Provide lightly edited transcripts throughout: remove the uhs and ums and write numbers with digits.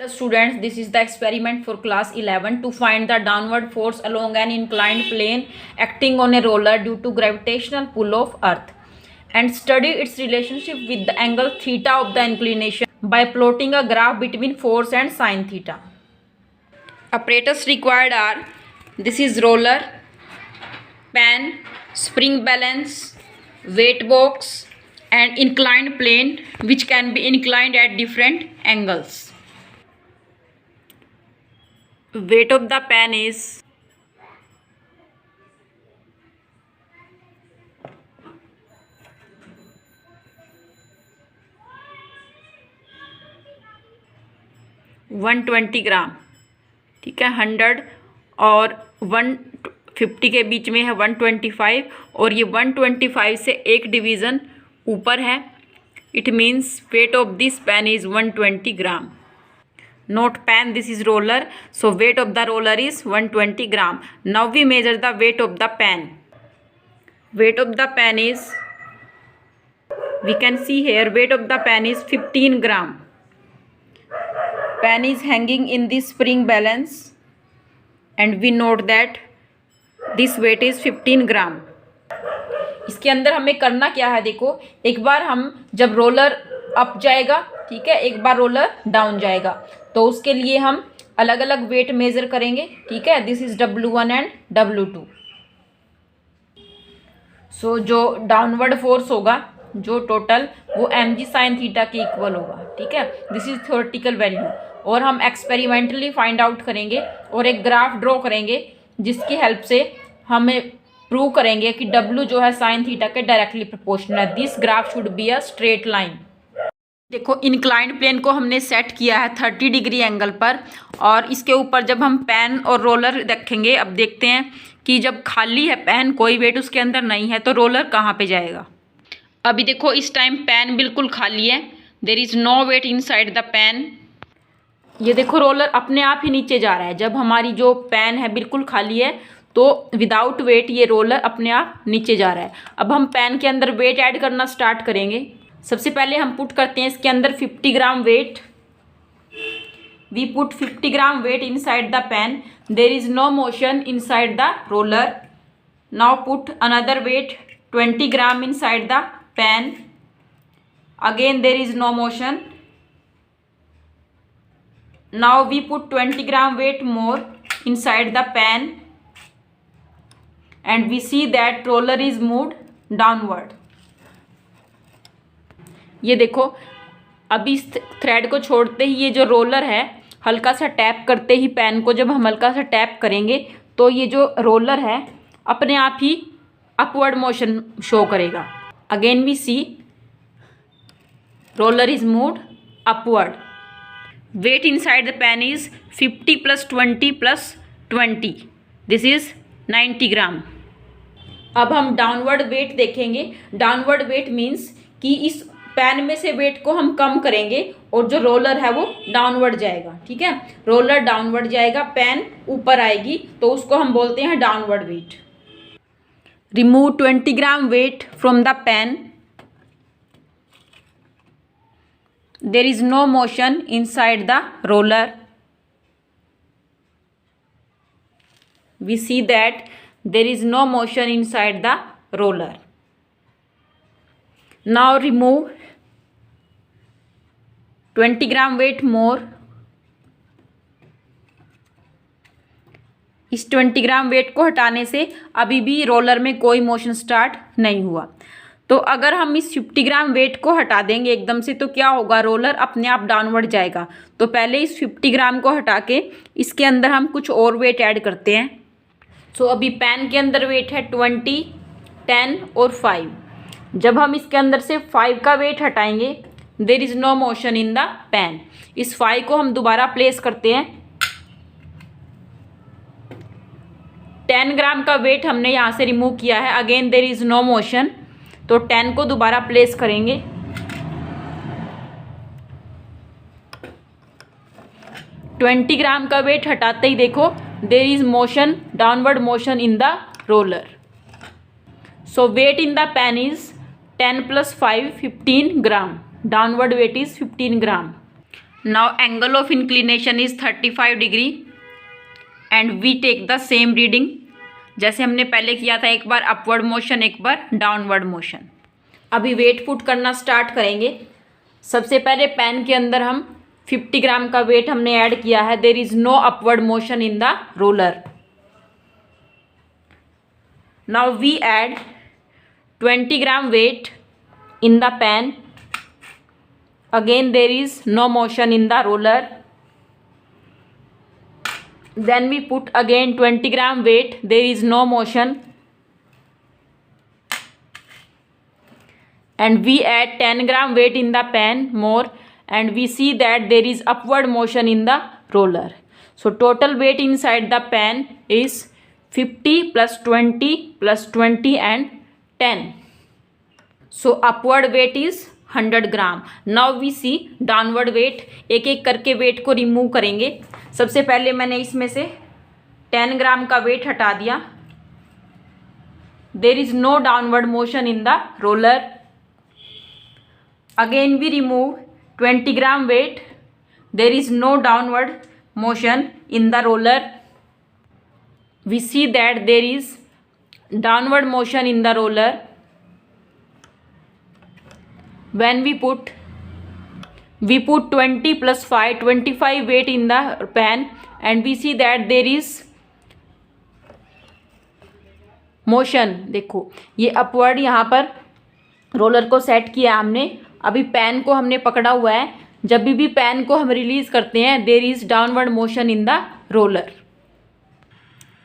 Students, this is the experiment for class 11 to find the downward force along an inclined plane acting on a roller due to gravitational pull of earth, and study its relationship with the angle theta of the inclination by plotting a graph between force and sin theta. Apparatus required are: this is roller, pan, spring balance, weight box, and inclined plane which can be inclined at different angles. Weight of the pan is 120 ग्राम। ठीक है, 100 और 150 के बीच में है 125, और ये 125 से एक डिवीज़न ऊपर है। It means weight of this pan is 120 gram. Not pan, this is roller, so weight of the roller is 120 gram. Now we measure the weight of the pan. Weight of the pan is, we can see here, weight of the pan is 15 gram. Pan is hanging in this spring balance and we note that this weight is 15 gram. इसके अंदर हमें करना क्या है, देखो, एक बार हम जब रोलर अप जाएगा, ठीक है, एक बार रोलर डाउन जाएगा, तो उसके लिए हम अलग अलग वेट मेज़र करेंगे। ठीक है, this is W1 and W2. सो जो डाउनवर्ड फोर्स होगा जो टोटल, वो mg sin थीटा के इक्वल होगा। ठीक है, दिस इज थ्योरेटिकल वैल्यू, और हम एक्सपेरिमेंटली फाइंड आउट करेंगे और एक ग्राफ ड्रॉ करेंगे जिसकी हेल्प से हमें प्रूव करेंगे कि W जो है साइन थीटा के डायरेक्टली प्रोपोर्शनल है। This graph should be a straight line. देखो, इंक्लाइंड प्लेन को हमने सेट किया है 30 डिग्री एंगल पर, और इसके ऊपर जब हम पैन और रोलर रखेंगे, अब देखते हैं कि जब खाली है पैन, कोई वेट उसके अंदर नहीं है, तो रोलर कहाँ पे जाएगा। अभी देखो, इस टाइम पैन बिल्कुल खाली है, there is no weight inside the pan. ये देखो, रोलर अपने आप ही नीचे जा रहा है। जब हमारी जो पैन है बिल्कुल खाली है, तो विदाउट वेट ये रोलर अपने आप नीचे जा रहा है। अब हम पैन के अंदर वेट ऐड करना स्टार्ट करेंगे। सबसे पहले हम पुट करते हैं इसके अंदर 50 gram weight. We put 50 gram weight inside the pan, there is no motion inside the roller. Now put another weight 20 gram inside the pan, again there is no motion. Now we put 20 gram weight more inside the pan and we see that roller is moved downward. ये देखो, अभी इस thread को छोड़ते ही ये जो roller है, हल्का सा टैप करते ही पैन को जब हम हल्का सा टैप करेंगे, तो ये जो रोलर है अपने आप ही अपवर्ड मोशन शो करेगा। Again we see roller is moved upward. Weight inside the pan is 50 + 20 + 20, this is 90 gram. अब हम डाउनवर्ड वेट देखेंगे। डाउनवर्ड वेट मीन्स कि इस पैन में से वेट को हम कम करेंगे और जो रोलर है वो डाउनवर्ड जाएगा। ठीक है, रोलर डाउनवर्ड जाएगा, पैन ऊपर आएगी, तो उसको हम बोलते हैं downward weight. Remove 20 gram weight from the pan, there is no motion inside the roller. We see that there is no motion inside the roller. Now remove 20 gram weight more. इस 20 gram wait को हटाने से अभी भी roller में कोई motion start नहीं हुआ। तो अगर हम इस 50 ग्राम वेट को हटा देंगे एकदम से, तो क्या होगा, रोलर अपने आप डाउनवर्ड जाएगा। तो पहले इस 50 ग्राम को हटा के इसके अंदर हम कुछ और वेट ऐड करते हैं। सो अभी पैन के अंदर वेट है 20, 10 और 5। जब हम इसके अंदर से 5 का वेट हटाएंगे, there is no motion in the pan. इस 5 को हम दोबारा प्लेस करते हैं। 10 ग्राम का वेट हमने यहाँ से रिमूव किया है, again there is no motion, तो 10 को दोबारा प्लेस करेंगे। 20 ग्राम का वेट हटाते ही देखो, there is motion, downward motion in the roller. So weight in the pan is 10 + 5, 15 gram. Downward weight is 15 gram. Now angle of inclination is 35 degree and we take the same reading, जैसे हमने पहले किया था, एक बार upward motion एक बार downward motion. अभी weight put करना start करेंगे। सबसे पहले पेन के अंदर हम 50 ग्राम का वेट हमने ऐड किया है। There is no upward motion in the roller. Now we add 20 gram weight in the pen. Again there is no motion in the roller. Then we put again 20 gram weight. There is no motion. And we add 10 gram weight in the pen more, and we see that there is upward motion in the roller. So total weight inside the pen is 50 plus 20 plus 20 and 10. So upward weight is 100 gram. Now we see downward weight. एक एक करके wait को remove करेंगे. सबसे पहले मैंने इसमें से 10 ग्राम का वेट हटा दिया. There is no downward motion in the roller. Again we remove 20 gram weight. There is no downward motion in the roller. We see that there is downward motion in the roller. When we put 20 plus 5, 25 weight in the pan, and we see that there is motion. देखो ये upward यहाँ पर roller को set किया हमने. अभी pan को हमने पकड़ा हुआ है. जब भी पैन को हम रिलीज करते हैं, there is downward motion in the roller.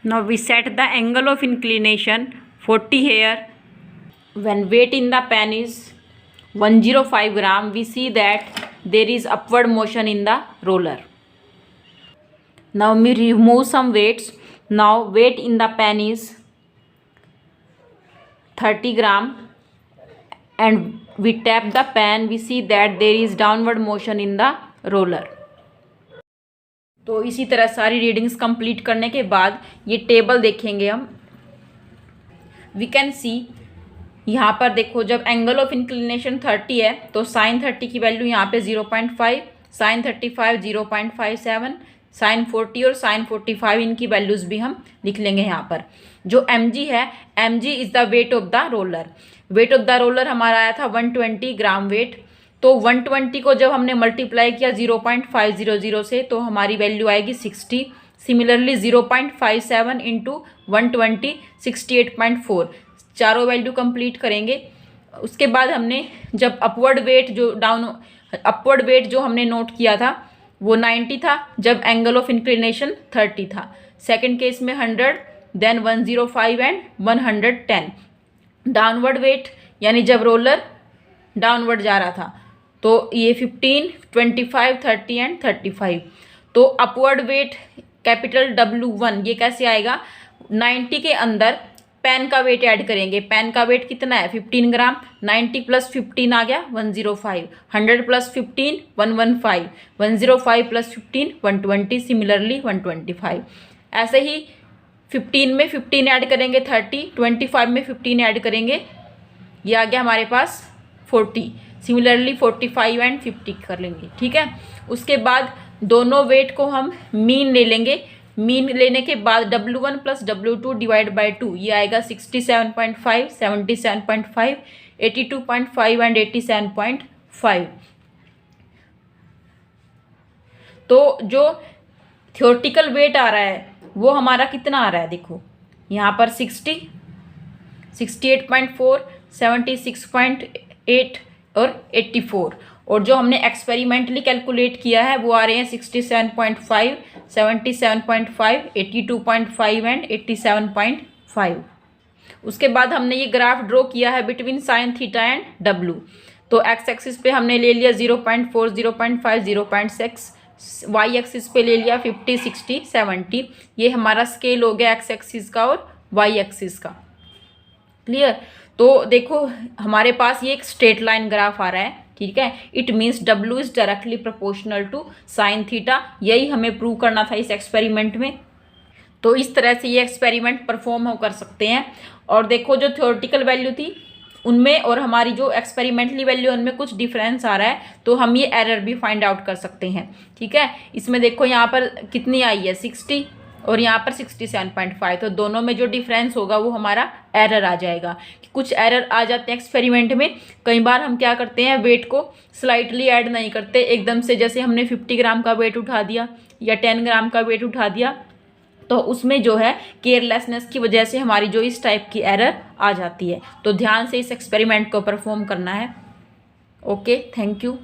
Now we set the angle of inclination 40 here. When weight in the pan is 105 gram, we see that there is upward motion in the roller. Now we remove some weights. Now weight in the pan is 30 gram, and we tap the pan. We see that there is downward motion in the roller. तो इसी तरह सारी readings complete करने के बाद ये table देखेंगे हम. वी कैन सी यहाँ पर देखो, जब एंगल ऑफ इंक्लिनेशन 30 है तो साइन 30 की वैल्यू यहाँ पे 0.5, साइन 35 0.57, साइन 40 और साइन 45 इनकी वैल्यूज़ भी हम लिख लेंगे यहाँ पर. जो mg है, mg is the weight of the roller. Weight of the roller हमारा आया था 120 ग्राम वेट. तो 120 को जब हमने मल्टीप्लाई किया 0.500 से, तो हमारी वैल्यू आएगी 60. Similarly 0.57 into 120 68.4. चारों वैल्यू कंप्लीट करेंगे. उसके बाद हमने जब अपवर्ड वेट जो हमने नोट किया था वो 90 था, जब एंगल ऑफ इंक्लिनेशन 30 था. सेकंड केस में 100, देन 105 एंड 110. डाउनवर्ड वेट यानी जब रोलर डाउनवर्ड जा रहा था, तो ये 15, 25, 30 एंड 35. तो अपवर्ड वेट कैपिटल W1 ये कैसे आएगा? 90 के अंदर पेन का वेट ऐड करेंगे. पेन का वेट कितना है? 15 ग्राम. 90 प्लस 15 आ गया 105. 100 प्लस 15 115. 105 प्लस 15 120. सिमिलरली 125. ऐसे ही 15 में 15 ऐड करेंगे 30. 25 में 15 ऐड करेंगे, ये आ गया हमारे पास 40. सिमिलरली 45 एंड 50 कर लेंगे. ठीक है. उसके बाद दोनों वेट को हम मीन ले लेंगे. मीन लेने के बाद W1 plus W2 divide by 2, ये आएगा 67.5, 77.5, 82.5 एंड 87.5. तो जो थ्योरेटिकल वेट आ रहा है वो हमारा कितना आ रहा है? देखो यहाँ पर 60, 68.4, 76.8 और 84. और जो हमने एक्सपेरिमेंटली कैलकुलेट किया है वो आ रहे हैं 67.5, 77.5, 82.5 एंड 87.5. उसके बाद हमने ये ग्राफ ड्रॉ किया है between sine theta and W. तो एक्स एक्सिस पे हमने ले लिया 0.4, 0.5, 0.6. वाई एक्सिस पे ले लिया 50, 60, 70. ये हमारा स्केल हो गया एक्स एक्सिस का और वाई एक्सिस का. क्लियर. तो देखो हमारे पास ये एक स्ट्रेट लाइन ग्राफ आ रहा है. ठीक है. It means W is directly proportional to sine theta. यही हमें प्रूव करना था इस एक्सपेरिमेंट में. तो इस तरह से ये एक्सपेरिमेंट परफॉर्म हो कर सकते हैं. और देखो जो थ्योरेटिकल वैल्यू थी उनमें और हमारी जो एक्सपेरिमेंटली वैल्यू उनमें कुछ डिफरेंस आ रहा है, तो हम ये एरर भी फाइंड आउट कर सकते हैं। ठीक है, इसमें देखो यहाँ पर कितनी आई है 60 और यहाँ पर 67.5, तो दोनों में जो डिफरेंस होगा वो हमारा एरर आ जाएगा। कुछ एरर आ जाते हैं एक्सपेरिमेंट में, कई बार हम क्या करते हैं वेट को स्लाइटली ऐड नहीं करते एकदम से, जैसे हमने 50 ग्राम का वेट उठा दिया या 10 ग्राम का वेट उठा दिया, तो उसमें जो है केयरलेसनेस की वजह से हमारी जो इस टाइप की एरर आ जाती है। तो ध्यान से इस एक्सपेरिमेंट को परफॉर्म करना है। Okay, thank you.